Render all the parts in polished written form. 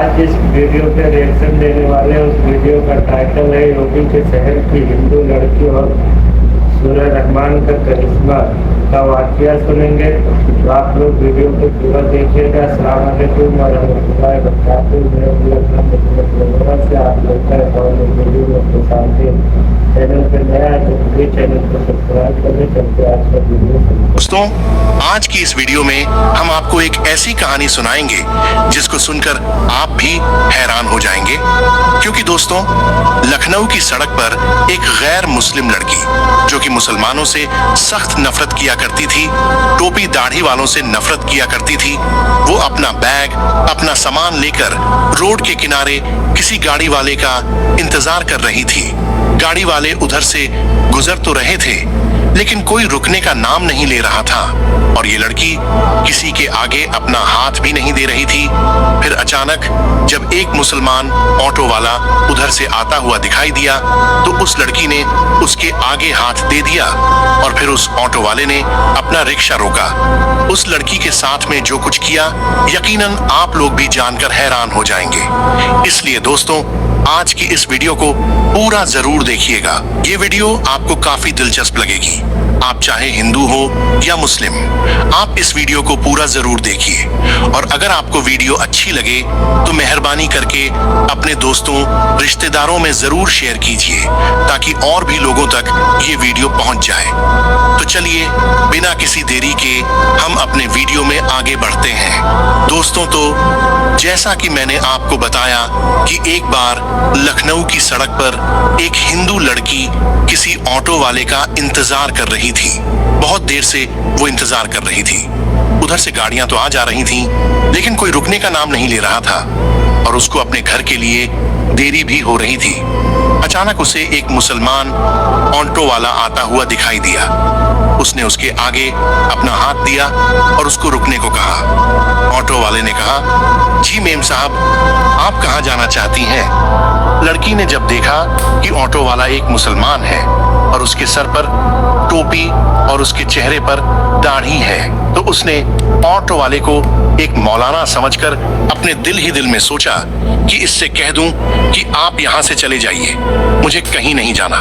आज जिस वीडियो पे रिएक्शन देने वाले हैं उस वीडियो का टाइटल है योगी के शहर की हिंदू लड़की और सूर्य रहमान का करिश्मा का वाकया सुनेंगे। तो आप लोग वीडियो को पूरा देखिएगा। अस्सलाम वालेकुम वरहमतुल्लाहि वबरकातुहू। से आप लोग का वीडियो में खुश आमदीद। चैनल पे नया है तो प्लीज चैनल को सब्सक्राइब करें। चलते आज का वीडियो। दोस्तों, आज की इस वीडियो में हम आपको एक ऐसी कहानी सुनाएंगे जिसको सुनकर आप भी हैरान हो जाएंगे, क्योंकि दोस्तों लखनऊ की सड़क पर एक गैर मुस्लिम लड़की जो कि मुसलमानों से सख्त नफरत किया करती थी, टोपी दाढ़ी वालों से नफरत किया करती थी, वो अपना बैग अपना सामान लेकर रोड के किनारे किसी गाड़ी वाले का इंतजार कर रही थी। गाड़ी वाले उधर से गुजर तो रहे थे लेकिन कोई रुकने का नाम नहीं ले रहा था और ये लड़की किसी के आगे अपना हाथ भी नहीं दे रही थी। फिर अचानक जब एक मुसलमान ऑटो वाला उधर से आता हुआ दिखाई दिया तो उस लड़की ने उसके आगे हाथ दे दिया और फिर उस ऑटो वाले ने अपना रिक्शा रोका। उस लड़की के साथ में जो कुछ किया यकीनन आप लोग भी जानकर हैरान हो जाएंगे। इसलिए दोस्तों आज की इस वीडियो को पूरा जरूर देखिएगा। ये वीडियो आपको काफी दिलचस्प लगेगी। आप चाहे हिंदू हो या मुस्लिम, आप इस वीडियो को पूरा जरूर देखिए और अगर आपको वीडियो अच्छी लगे तो मेहरबानी करके अपने दोस्तों रिश्तेदारों में जरूर शेयर कीजिए ताकि और भी लोगों तक ये वीडियो पहुंच जाए। तो चलिए बिना किसी देरी के हम अपने वीडियो में आगे बढ़ते हैं। दोस्तों तो जैसा कि मैंने आपको बताया कि एक बार लखनऊ की सड़क पर एक हिंदू लड़की किसी ऑटो वाले का इंतजार कर रही थी। बहुत देर से वो इंतजार कर रही थी। उधर से गाड़ियां तो आ जा रही थीं, लेकिन कोई रुकने का नाम नहीं ले रहा था और उसको अपने घर के लिए देरी भी हो रही थी। अचानक उसे एक मुसलमान ऑटो वाला आता हुआ दिखाई दिया। उसने उसके आगे अपना हाथ दिया और उसको रुकने को कहा। ऑटो वाले ने कहा, जी मेम साहब, आप कहाँ जाना चाहती हैं? लड़की ने जब देखा कि ऑटो वाला एक मुसलमान है और उसके सर पर टोपी और उसके चेहरे पर दाढ़ी है तो उसने ऑटो वाले को एक मौलाना समझकर अपने दिल ही दिल में सोचा कि इससे कह दूं कि आप यहाँ से चले जाइए, मुझे कहीं नहीं जाना।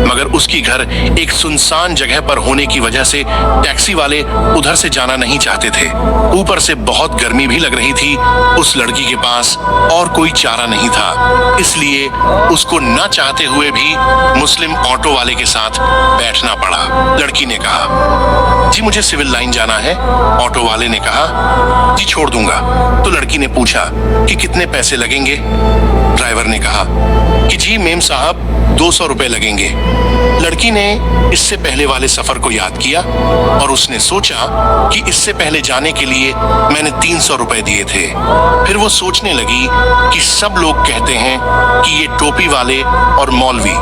मगर उसकी घर एक सुनसान जगह पर होने की वजह से टैक्सी वाले उधर से जाना नहीं चाहते थे। ऊपर से बहुत गर्मी भी लग रही थी। उस लड़की के पास और कोई चारा नहीं था, इसलिए उसको न चाहते हुए भी मुस्लिम ऑटो वाले के साथ बैठना पड़ा। लड़की ने कहा, जी मुझे सिविल लाइन जाना है। ऑटो वाले ने कहा, जी छोड़ दूंगा। तो लड़की ने पूछा कि कितने पैसे लगेंगे? ड्राइवर ने कहा कि जी मेम साहब 200 रुपए लगेंगे। लड़की ने इससे पहले वाले सफर को याद किया और उसने सोचा कि इससे पहले जाने के लिए मैंने 300 रुपए दिए थे। फिर वो सोचने लगी कि सब लोग कहते हैं कि ये टोपी वाले और मौलवी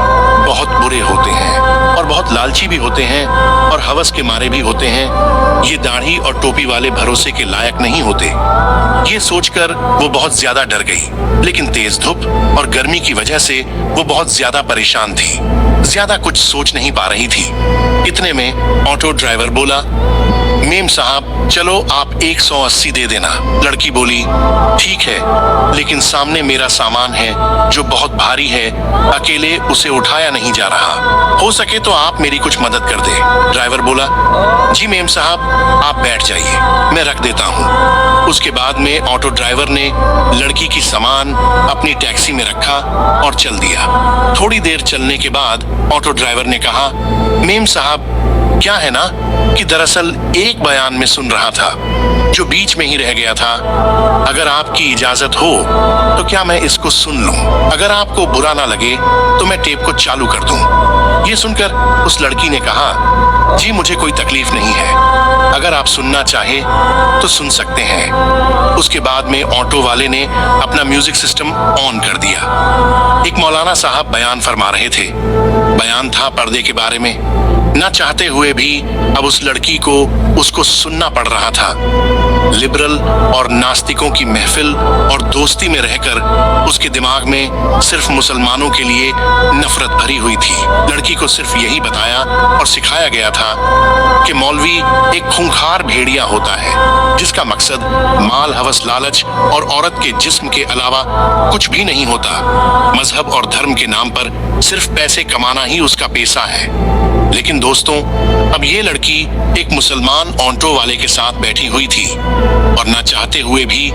बहुत बुरे होते हैं और बहुत लालची भी होते हैं और हवस के मारे भी होते हैं। ये दाढ़ी और टोपी वाले भरोसे के लायक नहीं होते। ये सोचकर वो बहुत ज्यादा डर गई, लेकिन तेज धूप और गर्मी की वजह से वो बहुत ज्यादा परेशान थी, ज्यादा कुछ सोच नहीं पा रही थी। इतने में ऑटो ड्राइवर बोला, मेम साहब चलो आप 180 दे देना। लड़की बोली, ठीक है, लेकिन सामने मेरा सामान है जो बहुत भारी है, अकेले उसे उठाया नहीं जा रहा, हो सके तो आप मेरी कुछ मदद कर दे। ड्राइवर बोला, जी मेम साहब आप बैठ जाइए, मैं रख देता हूँ। उसके बाद में ऑटो ड्राइवर ने लड़की की सामान अपनी टैक्सी में रखा और चल दिया। थोड़ी देर चलने के बाद ऑटो ड्राइवर ने कहा, मेम साहब क्या है ना कि दरअसल एक बयान में सुन रहा था जो बीच में ही रह गया था। अगर आपकी इजाजत हो तो क्या मैं इसको सुन लूं? अगर आपको बुरा ना लगे तो मैं टेप को चालू कर दूं। ये सुनकर उस लड़की ने कहा, जी मुझे कोई तकलीफ नहीं है, अगर आप सुनना चाहे तो सुन सकते हैं। उसके बाद में ऑटो वाले ने अपना म्यूजिक सिस्टम ऑन कर दिया। एक मौलाना साहब बयान फरमा रहे थे। बयान था पर्दे के बारे में। न चाहते हुए भी अब उस लड़की को उसको सुनना पड़ रहा था। लिबरल और नास्तिकों की महफिल और दोस्ती में रहकर उसके दिमाग में सिर्फ मुसलमानों के लिए नफरत भरी हुई थी। लड़की को सिर्फ यही बताया और सिखाया गया था कि मौलवी एक खूंखार भेड़िया होता है जिसका मकसद माल, हवस, लालच और औरत के जिस्म के अलावा कुछ भी नहीं होता। मजहब और धर्म के नाम पर सिर्फ पैसे कमाना ही उसका पेशा है। लेकिन दोस्तों, अब ये लड़की एक मुसलमान ऑटो वाले के साथ बैठी हुई थी और ना चाहते हुए भी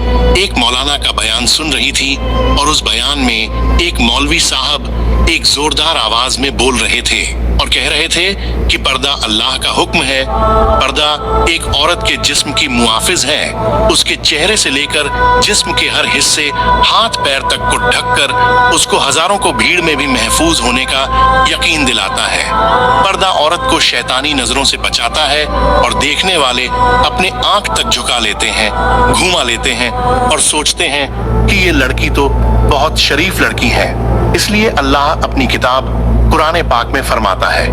एक मौलाना का बयान सुन रही थी और उस बयान में एक मौलवी साहब एक जोरदार आवाज में बोल रहे थे और कह रहे थे कि पर्दा अल्लाह का हुक्म है। पर्दा एक औरत के जिस्म की मुआफिज है। उसके चेहरे से लेकर जिस्म के हर हिस्से, हाथ पैर तक को ढककर उसको हजारों को भीड़ में भी महफूज होने का यकीन दिलाता है। पर्दा औरत को शैतानी नजरों से बचाता है और देखने वाले अपने आंख तक झुका लेते हैं, घुमा लेते हैं और सोचते हैं कि ये लड़की तो बहुत शरीफ लड़की है। इसलिए अल्लाह अपनी किताब कुरान पाक में फरमाता है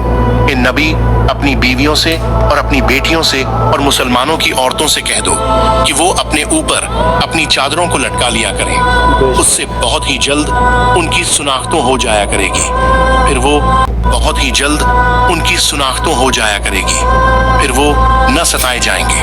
कि नबी अपनी बीवियों से और अपनी बेटियों से और मुसलमानों की औरतों से कह दो कि वो अपने ऊपर अपनी चादरों को लटका लिया करें। उससे बहुत ही जल्द उनकी सुनाख्तों हो जाया करेगी। फिर वो बहुत ही जल्द उनकी सुनाख्तों हो जाया करेगी। फिर वो न सताए जाएंगे।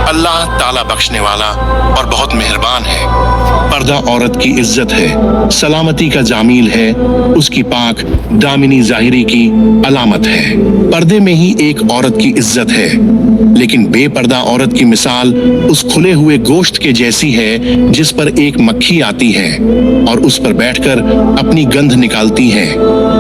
अल्लाह ताला बख्शने वाला और बहुत मेहरबान है। पर्दा औरत की इज्जत है, सलामती का जामील है, उसकी पाक दामिनी जाहिरी की अलामत है। पर्दे में ही एक औरत की इज्जत है, लेकिन बेपर्दा औरत की मिसाल उस खुले हुए गोश्त के जैसी है जिस पर एक मक्खी आती है और उस पर बैठकर अपनी गंध निकालती है।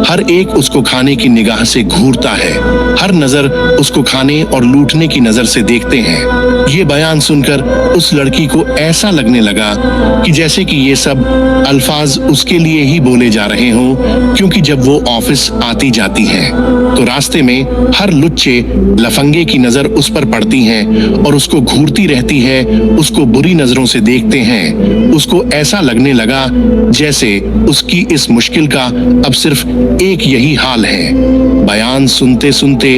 हर एक उसको खाने की निगाह से घूरता है। हर नजर उसको खाने और लूटने की नजर से देखते हैं। ये बयान सुनकर उस लड़की को ऐसा लगने लगा कि जैसे कि ये सब अल्फाज उसके लिए ही बोले जा रहे हों, क्योंकि जब वो ऑफिस आती जाती है तो रास्ते में हर लुच्चे लफंगे की नजर उस पर पड़ती है और उसको घूरती रहती है, उसको बुरी नजरों से देखते हैं। उसको ऐसा लगने लगा जैसे उसकी इस मुश्किल का अब सिर्फ एक यही हाल है। बयान सुनते सुनते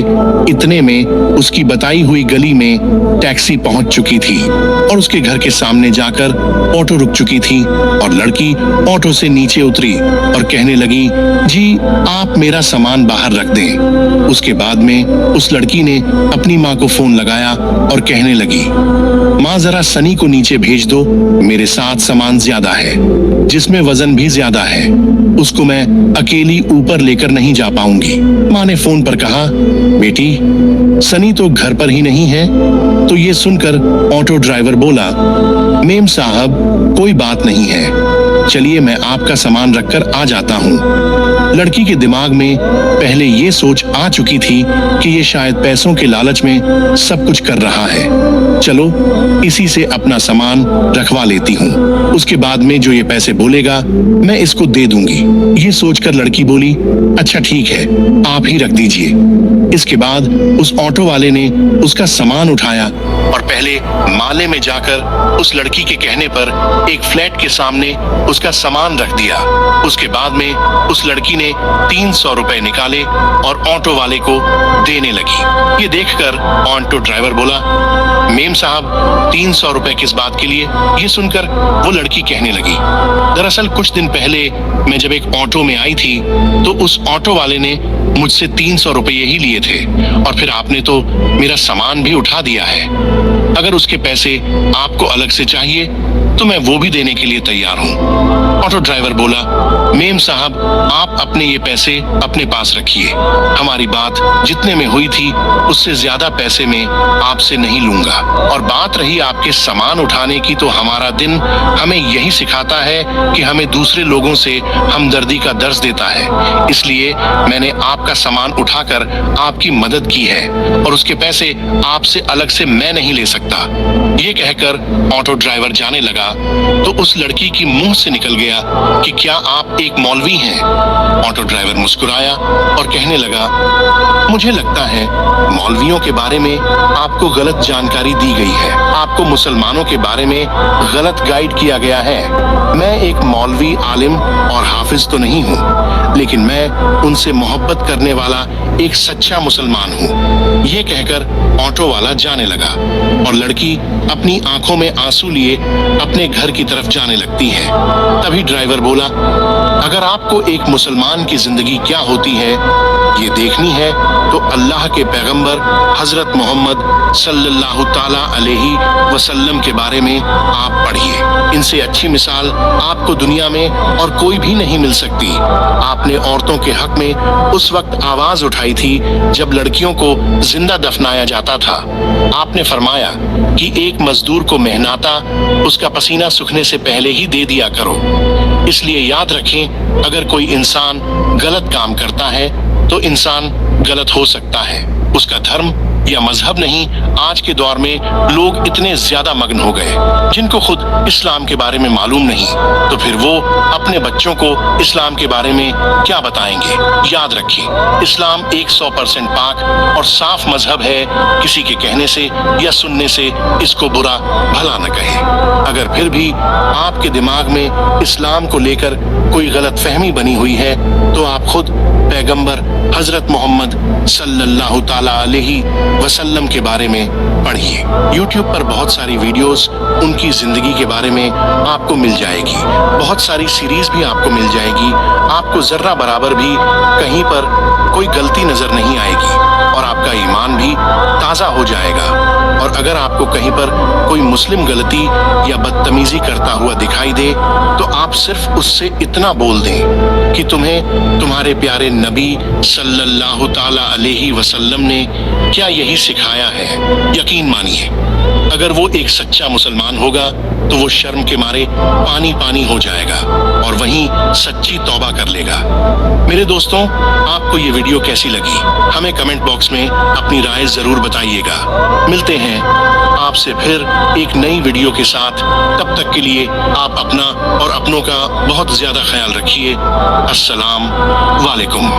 इतने में उसकी बताई हुई गली में टैक्सी पहुंच चुकी थी और उसके घर के सामने जाकर ऑटो रुक चुकी थी और लड़की ऑटो से नीचे उतरी और कहने लगी, जी आप मेरा सामान बाहर रख दें। उसके बाद में उस लड़की ने अपनी माँ को फोन लगाया और कहने लगी, माँ जरा सनी को नीचे भेज दो, मेरे साथ सामान ज्यादा है जिसमें वजन भी ज्यादा है, उसको मैं अकेली ऊपर लेकर नहीं जा पाऊंगी। माँ ने फोन पर कहा, बेटी सनी तो घर पर ही नहीं है। तो ये सुनकर ऑटो ड्राइवर बोला, मेम साहब कोई बात नहीं है, चलिए मैं आपका सामान रखकर आ जाता हूँ। लड़की के दिमाग में पहले ये सोच आ चुकी थी कि ये शायद पैसों के लालच में सब कुछ कर रहा है। चलो इसी से अपना सामान रखवा लेती हूँ, उसके बाद में जो ये पैसे बोलेगा मैं इसको दे दूंगी। ये सोचकर लड़की बोली, अच्छा ठीक है आप ही रख दीजिए। इसके बाद उस ऑटो वाले ने उसका सामान उठाया और पहले माले में जाकर उस लड़की के कहने पर एक फ्लैट के सामने उसका सामान रख दिया। उसके बाद में उस लड़की ने 300 रुपए निकाले और ऑटो वाले को देने लगी। ये देखकर ऑटो ड्राइवर बोला, मेम साहब 300 रुपए किस बात के लिए? ये सुनकर वो लड़की कहने लगी, दरअसल कुछ दिन पहले मैं जब एक ऑटो में आई थी तो उस ऑटो वाले ने मुझसे 300 रुपए ही लिए थे और फिर आपने तो मेरा सामान भी उठा दिया है। अगर उसके पैसे आपको अलग से चाहिए तो मैं वो भी देने के लिए तैयार हूँ। ऑटो ड्राइवर बोला, मेम साहब आप अपने ये पैसे अपने पास रखिए, हमारी बात जितने में हुई थी उससे ज्यादा पैसे में आपसे नहीं लूंगा। और बात रही आपके सामान उठाने की, तो हमारा दिन हमें यही सिखाता है कि हमें दूसरे लोगों से हमदर्दी का दर्स देता है, इसलिए मैंने आपका सामान उठाकर आपकी मदद की है और उसके पैसे आपसे अलग से मैं नहीं ले सकता। ये कहकर ऑटो ड्राइवर जाने लगा तो उस लड़की की मुंह से निकल गया कि क्या आप एक मौलवी हैं? ऑटो ड्राइवर मुस्कुराया और कहने लगा, मुझे लगता है मौलवियों के बारे में आपको गलत जानकारी दी गई है, आपको मुसलमानों के बारे में गलत गाइड किया गया है। मैं एक मौलवी, आलिम और हाफिज तो नहीं हूँ, लेकिन मैं उनसे मोहब्बत करने वाला एक सच्चा मुसलमान हूँ। ये कहकर ऑटो वाला जाने लगा और लड़की अपनी आंखों में आंसू लिए अपने घर की तरफ जाने लगती है। तभी ड्राइवर बोला, अगर आपको एक मुसलमान की जिंदगी क्या होती है ये देखनी है तो अल्लाह के पैगंबर हजरत मोहम्मद सल्लल्लाहु ताला अलैहि वसल्लम के बारे में आप पढ़िए। इनसे अच्छी मिसाल आपको दुनिया में और कोई भी नहीं मिल सकती। आपने औरतों के हक में उस वक्त आवाज उठाई थी जब लड़कियों को जिंदा दफनाया जाता था। आपने फरमाया कि एक मजदूर को मेहनता उसका पसीना सूखने से पहले ही दे दिया करो। इसलिए याद रखें, अगर कोई इंसान गलत काम करता है तो इंसान गलत हो सकता है, उसका धर्म या मजहब नहीं। आज के दौर में लोग इतने ज्यादा मग्न हो गए जिनको खुद इस्लाम के बारे में मालूम नहीं, तो फिर वो अपने बच्चों को इस्लाम के बारे में क्या बताएंगे। याद रखिए, इस्लाम 100% पाक और साफ मजहब है। किसी के कहने से या सुनने से इसको बुरा भला न कहे। अगर फिर भी आपके दिमाग में इस्लाम को लेकर कोई गलत फहमी बनी हुई है तो आप खुद पैगंबर हजरत मोहम्मद सल्लल्लाहु ताला अलैहि वसल्लम के बारे में पढ़िए। YouTube पर बहुत सारी वीडियोस उनकी जिंदगी के बारे में आपको मिल जाएगी। बहुत सारी सीरीज भी आपको मिल जाएगी। आपको जर्रा बराबर भी कहीं पर कोई गलती नजर नहीं आएगी और आपका ईमान भी ताजा हो जाएगा। और अगर आपको कहीं पर कोई मुस्लिम गलती या बदतमीजी करता हुआ दिखाई दे तो आप सिर्फ उससे इतना बोल दें कि तुम्हें तुम्हारे प्यारे नबी सल्लल्लाहु ताला अलैहि वसल्लम ने क्या यही सिखाया है। यकीन मानिए, अगर वो एक सच्चा मुसलमान होगा तो वो शर्म के मारे पानी पानी हो जाएगा और वहीं सच्ची तौबा कर लेगा। मेरे दोस्तों, आपको ये वीडियो कैसी लगी हमें कमेंट बॉक्स में अपनी राय जरूर बताइएगा। मिलते हैं आपसे फिर एक नई वीडियो के साथ। तब तक के लिए आप अपना और अपनों का बहुत ज्यादा ख्याल रखिए। अस्सलाम वालेकुम।